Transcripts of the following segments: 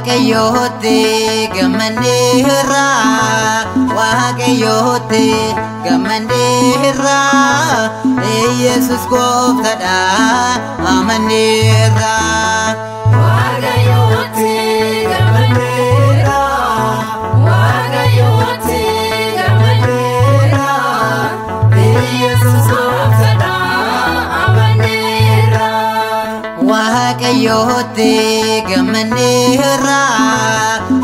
Waaqayyooti gamanneerra Waaqayyooti gamanneerra Yesus gooftadha amanneerra Waaqayyooti gamanneerra Waaqayyooti gamanneerra Yesus gooftadha amanneerra Waaqayyooti gamanneerra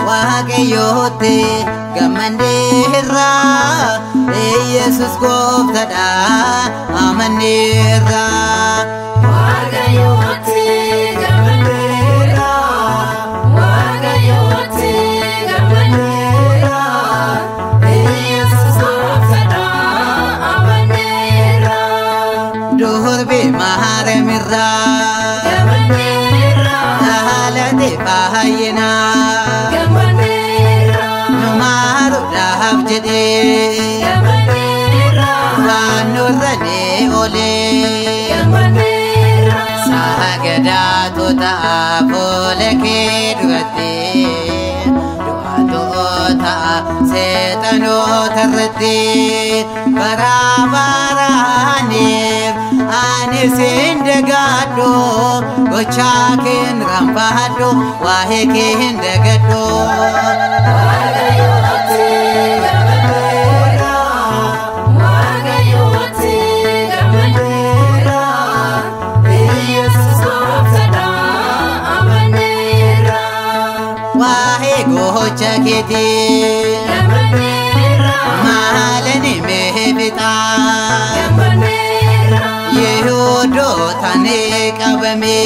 Waaqayyooti gamanneerra Yesus gooftadha amanneerra Waaqayyooti gamanneerra Waaqayyooti gamanneerra Yesus gooftadha amanneerra Durbi maharamirra gamanneerra Haalati faayina gamanneerra Numaruudhaaf jedhee gamanneerra Waanurrani olee gamanneerra Sagadaatota fuula kee duratti Du'aatota seexanoota irratti Baraabaraaniif ani siin dagadhu Gochaa keen raanfadhu waa'ee keen dagadhu Waaqayyooti gamanneerra Waaqayyooti gamanneerra Yesus gooftadha amanneerra Waa'ee gocha keetii gamanneerra maalani mee fixaa gamanneerra Yihuudootaan qabame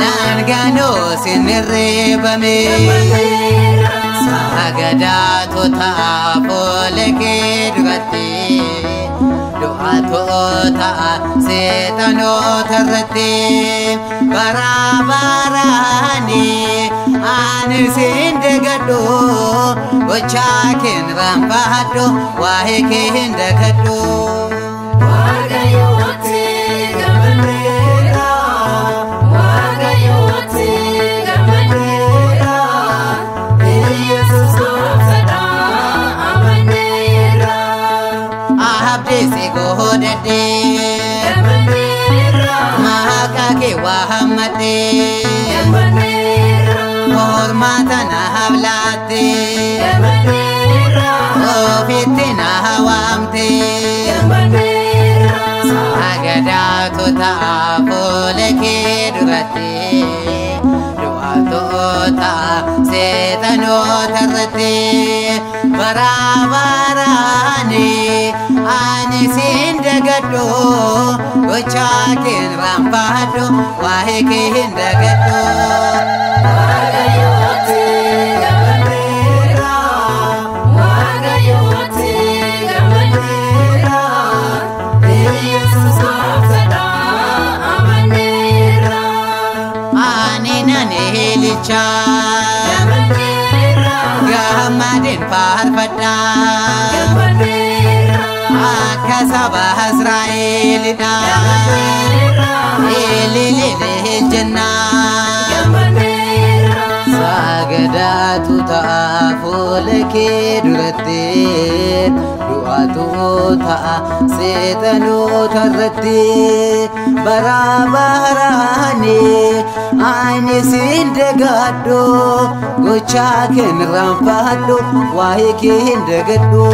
Laanganoo sinirreebame Sagadaatota fuula kee duratti Du'aatota seexanoota irratti Baraabaraani ani siin dagadhu Gochaa keen raanfadhu waa'ee keen dagadhu Waaqayyooti gamanneerra Waaqayyooti gamanneerra Yesus gooftadha amanneerra Abdeesi godhadhee gamanneerra Maqaa kee waammadhee gamanneerra Mormaata naaf laattee gamanneerra Ofitti na waamtee gamanneerra Sagadaatota fuula kee duratti Du'aatota seexanoota irratti Baraabaraani ani siin dagadhu Gochaa keen raanfadhu waa'ee keen dagadhu Waaqayyooti gamanneerra Waaqayyooti gamanneerra Yesus gooftadha amanneerra Ani nan eelicha gamanneerra Gammadeen faarfadha gamanneerra Akka saba Israa'elidha Ilililil jenna gamanneerra Sagadaatota fuula kee duratti Du'aatota seexanoota irratti Baraabaraani ani siin dagadhu Gochaa keen raanfadhu waa'ee keen dagadhu